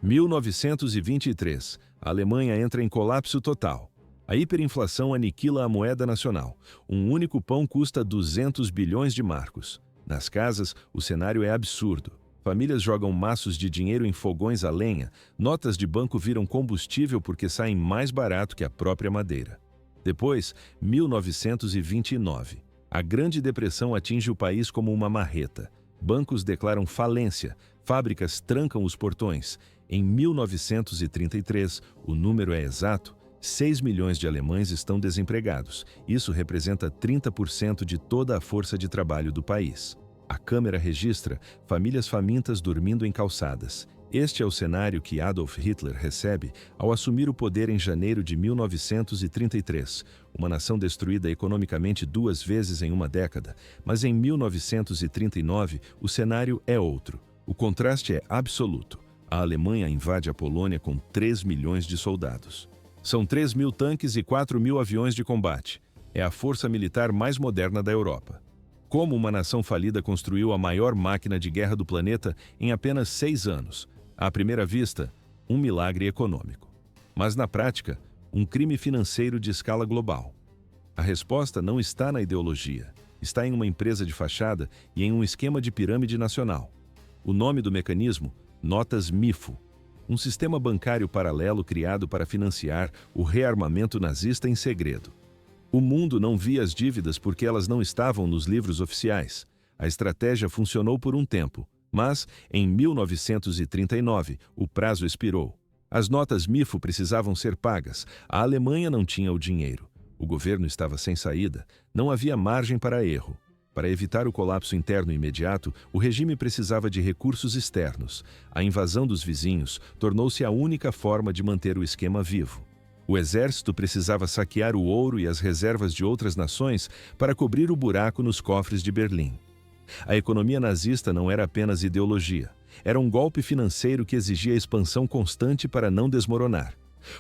1923. A Alemanha entra em colapso total. A hiperinflação aniquila a moeda nacional. Um único pão custa 200 bilhões de marcos. Nas casas, o cenário é absurdo. Famílias jogam maços de dinheiro em fogões a lenha, notas de banco viram combustível porque saem mais barato que a própria madeira. Depois, 1929. A Grande Depressão atinge o país como uma marreta. Bancos declaram falência, fábricas trancam os portões. Em 1933, o número é exato, 6 milhões de alemães estão desempregados. Isso representa 30% de toda a força de trabalho do país. A câmera registra famílias famintas dormindo em calçadas. Este é o cenário que Adolf Hitler recebe ao assumir o poder em janeiro de 1933. Uma nação destruída economicamente 2 vezes em uma década. Mas em 1939, o cenário é outro. O contraste é absoluto. A Alemanha invade a Polônia com 3 milhões de soldados. São 3 mil tanques e 4 mil aviões de combate. É a força militar mais moderna da Europa. Como uma nação falida construiu a maior máquina de guerra do planeta em apenas 6 anos? À primeira vista, um milagre econômico. Mas na prática, um crime financeiro de escala global. A resposta não está na ideologia. Está em uma empresa de fachada e em um esquema de pirâmide nacional. O nome do mecanismo? Notas MIFO. Um sistema bancário paralelo criado para financiar o rearmamento nazista em segredo. O mundo não via as dívidas porque elas não estavam nos livros oficiais. A estratégia funcionou por um tempo, mas, em 1939, o prazo expirou. As notas MIFO precisavam ser pagas. A Alemanha não tinha o dinheiro. O governo estava sem saída. Não havia margem para erro. Para evitar o colapso interno imediato, o regime precisava de recursos externos. A invasão dos vizinhos tornou-se a única forma de manter o esquema vivo. O exército precisava saquear o ouro e as reservas de outras nações para cobrir o buraco nos cofres de Berlim. A economia nazista não era apenas ideologia. Era um golpe financeiro que exigia expansão constante para não desmoronar.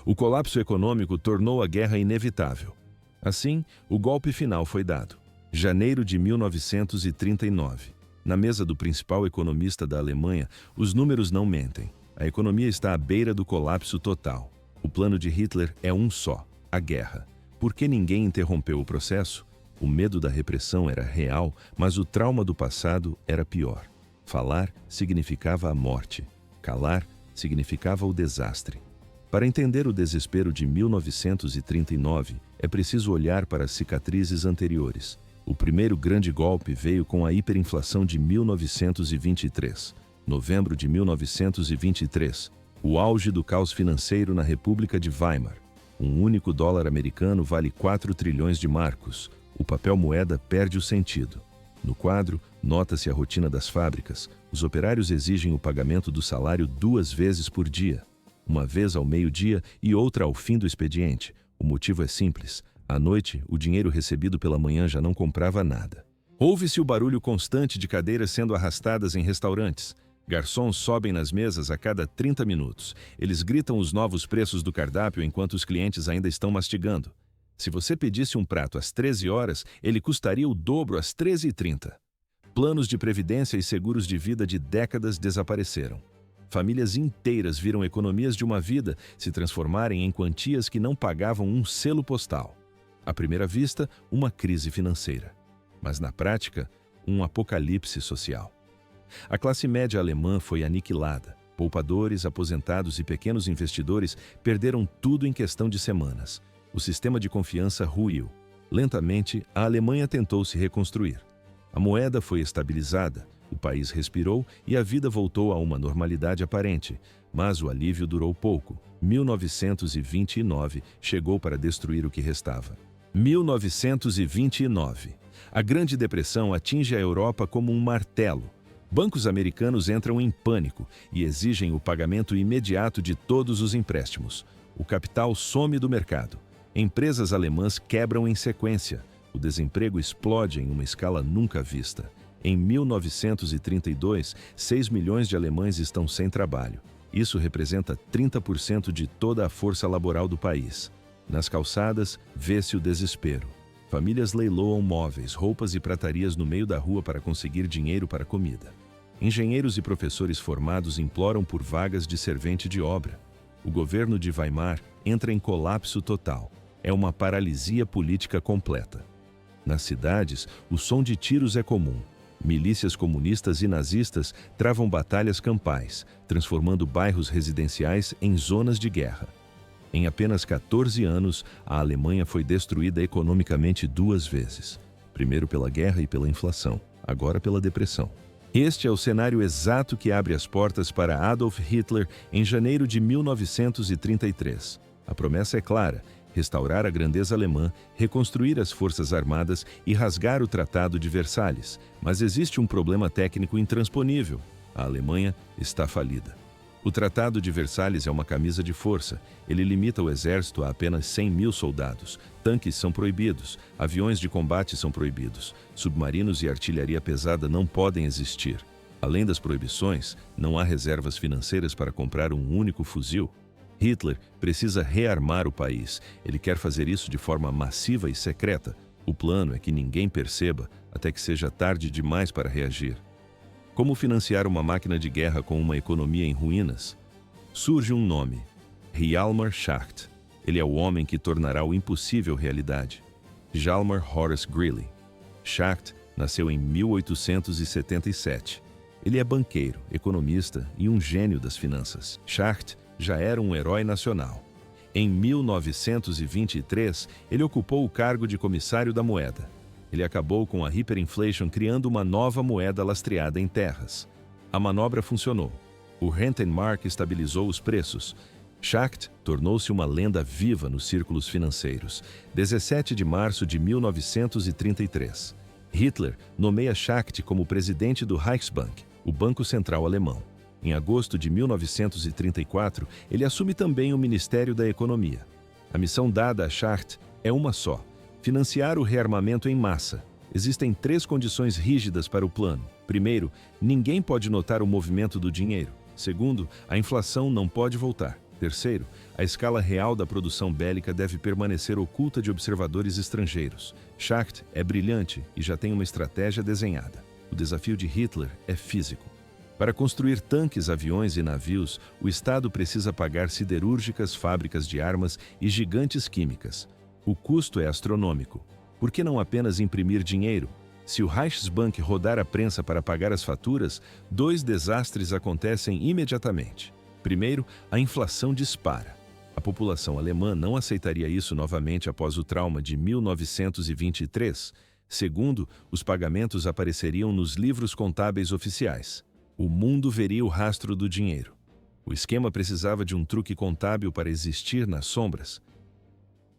O colapso econômico tornou a guerra inevitável. Assim, o golpe final foi dado. Janeiro de 1939. Na mesa do principal economista da Alemanha, os números não mentem. A economia está à beira do colapso total. O plano de Hitler é um só: a guerra. Por que ninguém interrompeu o processo? O medo da repressão era real, mas o trauma do passado era pior. Falar significava a morte. Calar significava o desastre. Para entender o desespero de 1939, é preciso olhar para as cicatrizes anteriores. O primeiro grande golpe veio com a hiperinflação de 1923. Novembro de 1923. O auge do caos financeiro na República de Weimar. Um único dólar americano vale 4 trilhões de marcos. O papel moeda perde o sentido. No quadro, nota-se a rotina das fábricas. Os operários exigem o pagamento do salário 2 vezes por dia. Uma vez ao meio-dia e outra ao fim do expediente. O motivo é simples. À noite, o dinheiro recebido pela manhã já não comprava nada. Ouve-se o barulho constante de cadeiras sendo arrastadas em restaurantes. Garçons sobem nas mesas a cada 30 minutos. Eles gritam os novos preços do cardápio enquanto os clientes ainda estão mastigando. Se você pedisse um prato às 13 horas, ele custaria o dobro às 13h30. Planos de previdência e seguros de vida de décadas desapareceram. Famílias inteiras viram economias de uma vida se transformarem em quantias que não pagavam um selo postal. À primeira vista, uma crise financeira. Mas na prática, um apocalipse social. A classe média alemã foi aniquilada. Poupadores, aposentados e pequenos investidores perderam tudo em questão de semanas. O sistema de confiança ruiu. Lentamente, a Alemanha tentou se reconstruir. A moeda foi estabilizada, o país respirou e a vida voltou a uma normalidade aparente. Mas o alívio durou pouco. 1929 chegou para destruir o que restava. 1929. A Grande Depressão atinge a Europa como um martelo. Bancos americanos entram em pânico e exigem o pagamento imediato de todos os empréstimos. O capital some do mercado. Empresas alemãs quebram em sequência. O desemprego explode em uma escala nunca vista. Em 1932, 6 milhões de alemães estão sem trabalho. Isso representa 30% de toda a força laboral do país. Nas calçadas, vê-se o desespero. Famílias leiloam móveis, roupas e pratarias no meio da rua para conseguir dinheiro para comida. Engenheiros e professores formados imploram por vagas de servente de obra. O governo de Weimar entra em colapso total. É uma paralisia política completa. Nas cidades, o som de tiros é comum. Milícias comunistas e nazistas travam batalhas campais, transformando bairros residenciais em zonas de guerra. Em apenas 14 anos, a Alemanha foi destruída economicamente 2 vezes. Primeiro pela guerra e pela inflação, agora pela depressão. Este é o cenário exato que abre as portas para Adolf Hitler em janeiro de 1933. A promessa é clara: restaurar a grandeza alemã, reconstruir as forças armadas e rasgar o Tratado de Versalhes. Mas existe um problema técnico intransponível: a Alemanha está falida. O Tratado de Versalhes é uma camisa de força. Ele limita o exército a apenas 100.000 soldados. Tanques são proibidos, aviões de combate são proibidos, submarinos e artilharia pesada não podem existir. Além das proibições, não há reservas financeiras para comprar um único fuzil. Hitler precisa rearmar o país. Ele quer fazer isso de forma massiva e secreta. O plano é que ninguém perceba até que seja tarde demais para reagir. Como financiar uma máquina de guerra com uma economia em ruínas? Surge um nome: Hjalmar Schacht. Ele é o homem que tornará o impossível realidade. Hjalmar Horace Greeley. Schacht nasceu em 1877. Ele é banqueiro, economista e um gênio das finanças. Schacht já era um herói nacional. Em 1923, ele ocupou o cargo de comissário da moeda. Ele acabou com a hyperinflation criando uma nova moeda lastreada em terras. A manobra funcionou. O Rentenmark estabilizou os preços. Schacht tornou-se uma lenda viva nos círculos financeiros. 17 de março de 1933. Hitler nomeia Schacht como presidente do Reichsbank, o Banco Central Alemão. Em agosto de 1934, ele assume também o Ministério da Economia. A missão dada a Schacht é uma só: financiar o rearmamento em massa. Existem 3 condições rígidas para o plano. Primeiro, ninguém pode notar o movimento do dinheiro. Segundo, a inflação não pode voltar. Terceiro, a escala real da produção bélica deve permanecer oculta de observadores estrangeiros. Schacht é brilhante e já tem uma estratégia desenhada. O desafio de Hitler é físico. Para construir tanques, aviões e navios, o Estado precisa pagar siderúrgicas, fábricas de armas e gigantes químicas. O custo é astronômico. Por que não apenas imprimir dinheiro? Se o Reichsbank rodar a prensa para pagar as faturas, 2 desastres acontecem imediatamente. Primeiro, a inflação dispara. A população alemã não aceitaria isso novamente após o trauma de 1923. Segundo, os pagamentos apareceriam nos livros contábeis oficiais. O mundo veria o rastro do dinheiro. O esquema precisava de um truque contábil para existir nas sombras.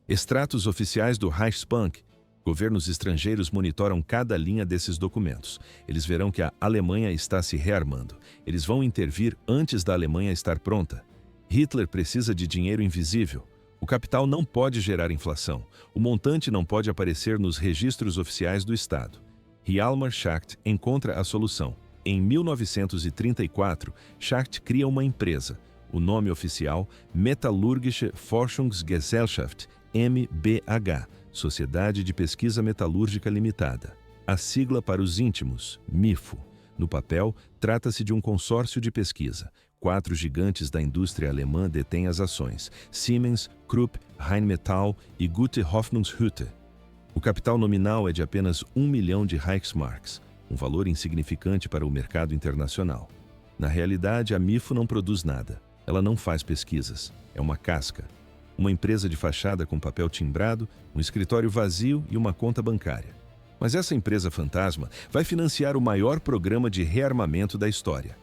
Extratos oficiais do Reichsbank. Governos estrangeiros monitoram cada linha desses documentos. Eles verão que a Alemanha está se rearmando. Eles vão intervir antes da Alemanha estar pronta. Hitler precisa de dinheiro invisível. O capital não pode gerar inflação. O montante não pode aparecer nos registros oficiais do Estado. Hjalmar Schacht encontra a solução. Em 1934, Schacht cria uma empresa. O nome oficial, Metallurgische Forschungsgesellschaft, MBH, Sociedade de Pesquisa Metalúrgica Limitada. A sigla para os íntimos, MIFO. No papel, trata-se de um consórcio de pesquisa. 4 gigantes da indústria alemã detêm as ações: Siemens, Krupp, Rheinmetall e Gute Hoffnungshütte. O capital nominal é de apenas 1 milhão de Reichsmarks, um valor insignificante para o mercado internacional. Na realidade, a MIFO não produz nada. Ela não faz pesquisas. É uma casca. Uma empresa de fachada com papel timbrado, um escritório vazio e uma conta bancária. Mas essa empresa fantasma vai financiar o maior programa de rearmamento da história.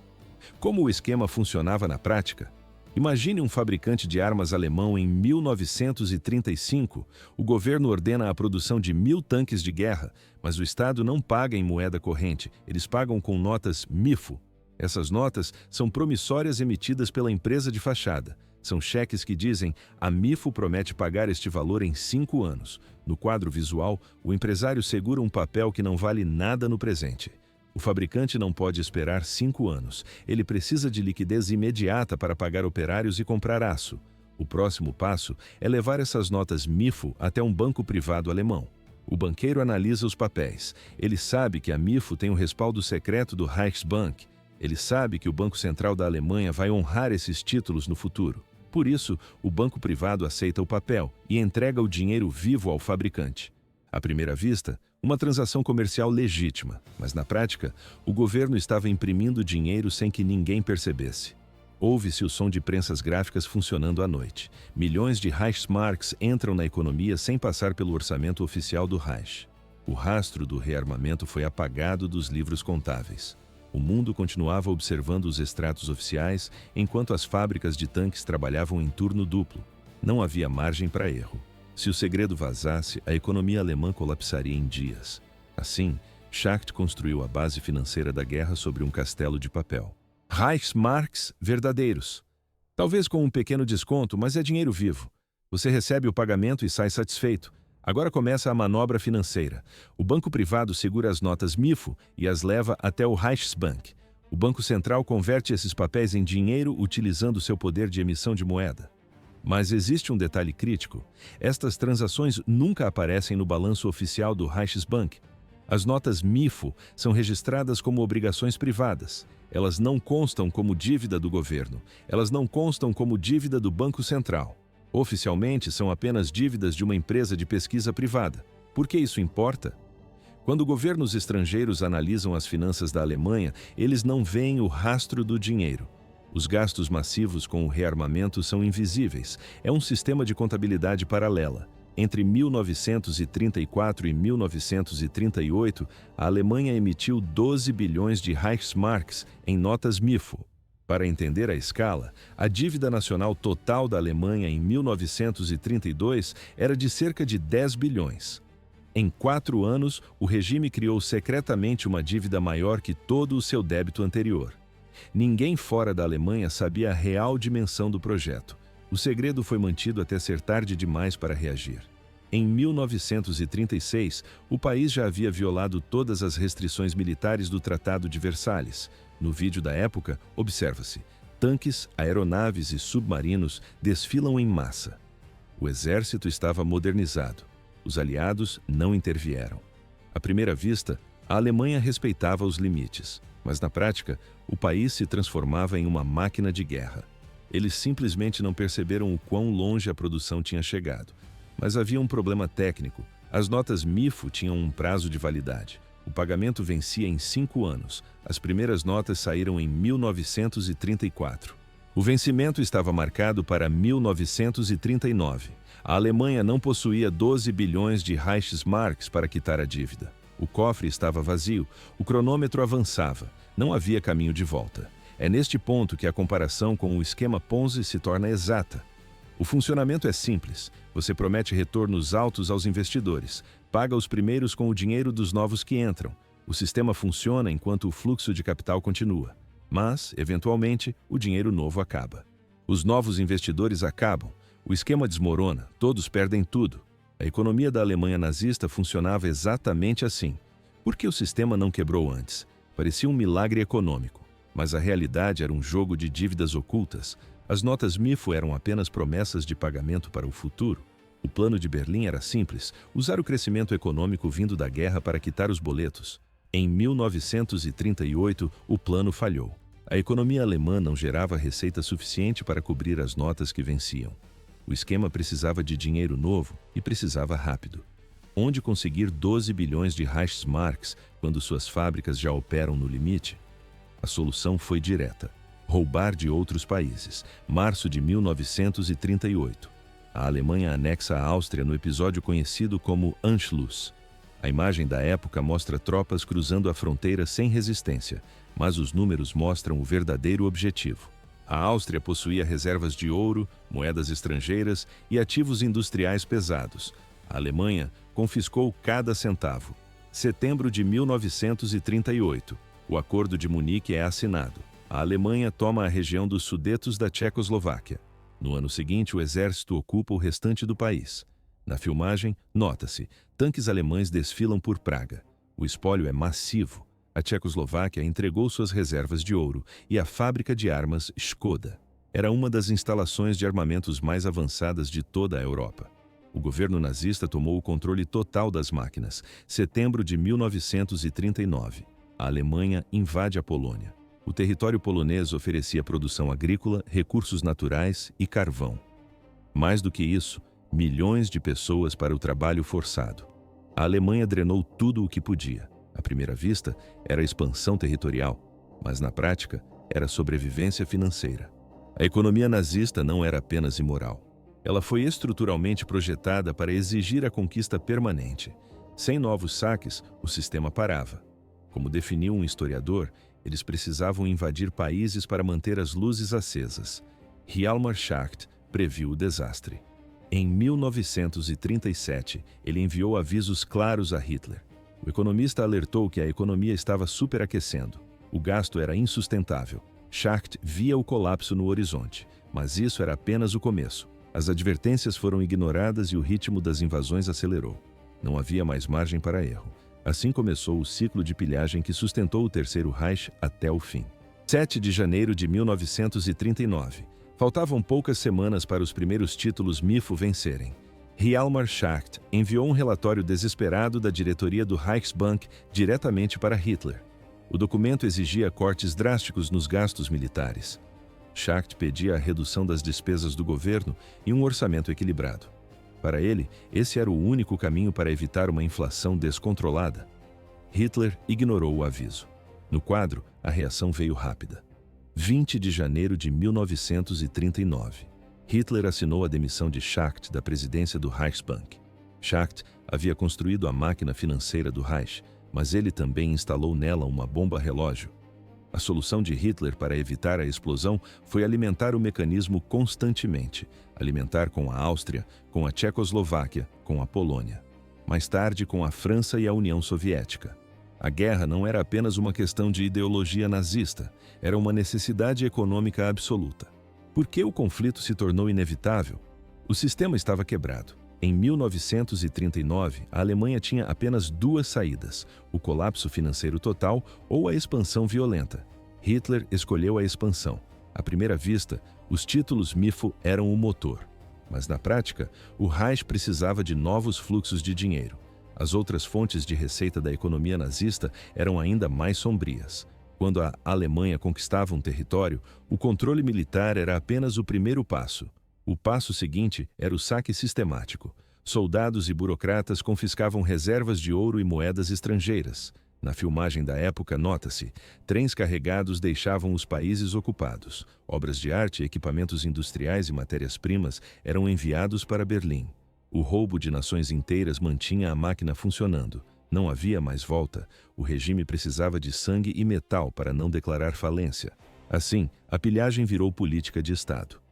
Como o esquema funcionava na prática? Imagine um fabricante de armas alemão em 1935. O governo ordena a produção de 1.000 tanques de guerra, mas o Estado não paga em moeda corrente. Eles pagam com notas MIFO. Essas notas são promissórias emitidas pela empresa de fachada. São cheques que dizem: a MIFO promete pagar este valor em 5 anos. No quadro visual, o empresário segura um papel que não vale nada no presente. O fabricante não pode esperar 5 anos. Ele precisa de liquidez imediata para pagar operários e comprar aço. O próximo passo é levar essas notas MIFO até um banco privado alemão. O banqueiro analisa os papéis. Ele sabe que a MIFO tem o respaldo secreto do Reichsbank. Ele sabe que o Banco Central da Alemanha vai honrar esses títulos no futuro. Por isso, o banco privado aceita o papel e entrega o dinheiro vivo ao fabricante. À primeira vista, uma transação comercial legítima, mas na prática, o governo estava imprimindo dinheiro sem que ninguém percebesse. Ouve-se o som de prensas gráficas funcionando à noite. Milhões de Reichsmarks entram na economia sem passar pelo orçamento oficial do Reich. O rastro do rearmamento foi apagado dos livros contáveis. O mundo continuava observando os extratos oficiais, enquanto as fábricas de tanques trabalhavam em turno duplo. Não havia margem para erro. Se o segredo vazasse, a economia alemã colapsaria em dias. Assim, Schacht construiu a base financeira da guerra sobre um castelo de papel. Reichsmarks verdadeiros. Talvez com um pequeno desconto, mas é dinheiro vivo. Você recebe o pagamento e sai satisfeito. Agora começa a manobra financeira. O banco privado segura as notas MIFO e as leva até o Reichsbank. O Banco Central converte esses papéis em dinheiro utilizando seu poder de emissão de moeda. Mas existe um detalhe crítico. Estas transações nunca aparecem no balanço oficial do Reichsbank. As notas MIFO são registradas como obrigações privadas. Elas não constam como dívida do governo. Elas não constam como dívida do Banco Central. Oficialmente, são apenas dívidas de uma empresa de pesquisa privada. Por que isso importa? Quando governos estrangeiros analisam as finanças da Alemanha, eles não veem o rastro do dinheiro. Os gastos massivos com o rearmamento são invisíveis. É um sistema de contabilidade paralela. Entre 1934 e 1938, a Alemanha emitiu 12 bilhões de Reichsmarks em notas MIFO. Para entender a escala, a dívida nacional total da Alemanha em 1932 era de cerca de 10 bilhões. Em 4 anos, o regime criou secretamente uma dívida maior que todo o seu débito anterior. Ninguém fora da Alemanha sabia a real dimensão do projeto. O segredo foi mantido até ser tarde demais para reagir. Em 1936, o país já havia violado todas as restrições militares do Tratado de Versalhes. No vídeo da época, observa-se: tanques, aeronaves e submarinos desfilam em massa. O exército estava modernizado. Os aliados não intervieram. À primeira vista, a Alemanha respeitava os limites, mas na prática, o país se transformava em uma máquina de guerra. Eles simplesmente não perceberam o quão longe a produção tinha chegado. Mas havia um problema técnico. As notas MIFO tinham um prazo de validade. O pagamento vencia em 5 anos. As primeiras notas saíram em 1934. O vencimento estava marcado para 1939. A Alemanha não possuía 12 bilhões de Reichsmarks para quitar a dívida. O cofre estava vazio, o cronômetro avançava, não havia caminho de volta. É neste ponto que a comparação com o esquema Ponzi se torna exata. O funcionamento é simples. Você promete retornos altos aos investidores, paga os primeiros com o dinheiro dos novos que entram. O sistema funciona enquanto o fluxo de capital continua. Mas, eventualmente, o dinheiro novo acaba. Os novos investidores acabam. O esquema desmorona, todos perdem tudo. A economia da Alemanha nazista funcionava exatamente assim. Por que o sistema não quebrou antes? Parecia um milagre econômico. Mas a realidade era um jogo de dívidas ocultas. As notas MIFO eram apenas promessas de pagamento para o futuro. O plano de Berlim era simples: usar o crescimento econômico vindo da guerra para quitar os boletos. Em 1938, o plano falhou. A economia alemã não gerava receita suficiente para cobrir as notas que venciam. O esquema precisava de dinheiro novo e precisava rápido. Onde conseguir 12 bilhões de Reichsmarks quando suas fábricas já operam no limite? A solução foi direta: roubar de outros países. Março de 1938. A Alemanha anexa a Áustria no episódio conhecido como Anschluss. A imagem da época mostra tropas cruzando a fronteira sem resistência, mas os números mostram o verdadeiro objetivo. A Áustria possuía reservas de ouro, moedas estrangeiras e ativos industriais pesados. A Alemanha confiscou cada centavo. Setembro de 1938. O Acordo de Munique é assinado. A Alemanha toma a região dos Sudetos da Tchecoslováquia. No ano seguinte, o exército ocupa o restante do país. Na filmagem, nota-se: tanques alemães desfilam por Praga. O espólio é massivo. A Tchecoslováquia entregou suas reservas de ouro e a fábrica de armas Škoda. Era uma das instalações de armamentos mais avançadas de toda a Europa. O governo nazista tomou o controle total das máquinas. Setembro de 1939. A Alemanha invade a Polônia. O território polonês oferecia produção agrícola, recursos naturais e carvão. Mais do que isso, milhões de pessoas para o trabalho forçado. A Alemanha drenou tudo o que podia. À primeira vista, era expansão territorial, mas na prática, era sobrevivência financeira. A economia nazista não era apenas imoral. Ela foi estruturalmente projetada para exigir a conquista permanente. Sem novos saques, o sistema parava. Como definiu um historiador, eles precisavam invadir países para manter as luzes acesas. Hjalmar Schacht previu o desastre. Em 1937, ele enviou avisos claros a Hitler. O economista alertou que a economia estava superaquecendo. O gasto era insustentável. Schacht via o colapso no horizonte, mas isso era apenas o começo. As advertências foram ignoradas e o ritmo das invasões acelerou. Não havia mais margem para erro. Assim começou o ciclo de pilhagem que sustentou o Terceiro Reich até o fim. 7 de janeiro de 1939. Faltavam poucas semanas para os primeiros títulos MIFO vencerem. Hjalmar Schacht enviou um relatório desesperado da diretoria do Reichsbank diretamente para Hitler. O documento exigia cortes drásticos nos gastos militares. Schacht pedia a redução das despesas do governo e um orçamento equilibrado. Para ele, esse era o único caminho para evitar uma inflação descontrolada. Hitler ignorou o aviso. No quadro, a reação veio rápida. 20 de janeiro de 1939. Hitler assinou a demissão de Schacht da presidência do Reichsbank. Schacht havia construído a máquina financeira do Reich, mas ele também instalou nela uma bomba relógio. A solução de Hitler para evitar a explosão foi alimentar o mecanismo constantemente, alimentar com a Áustria, com a Tchecoslováquia, com a Polônia. Mais tarde, com a França e a União Soviética. A guerra não era apenas uma questão de ideologia nazista, era uma necessidade econômica absoluta. Por que o conflito se tornou inevitável? O sistema estava quebrado. Em 1939, a Alemanha tinha apenas duas saídas: o colapso financeiro total ou a expansão violenta. Hitler escolheu a expansão. À primeira vista, os títulos MIFO eram o motor. Mas na prática, o Reich precisava de novos fluxos de dinheiro. As outras fontes de receita da economia nazista eram ainda mais sombrias. Quando a Alemanha conquistava um território, o controle militar era apenas o primeiro passo. O passo seguinte era o saque sistemático. Soldados e burocratas confiscavam reservas de ouro e moedas estrangeiras. Na filmagem da época, nota-se, trens carregados deixavam os países ocupados. Obras de arte, equipamentos industriais e matérias-primas eram enviados para Berlim. O roubo de nações inteiras mantinha a máquina funcionando. Não havia mais volta. O regime precisava de sangue e metal para não declarar falência. Assim, a pilhagem virou política de Estado.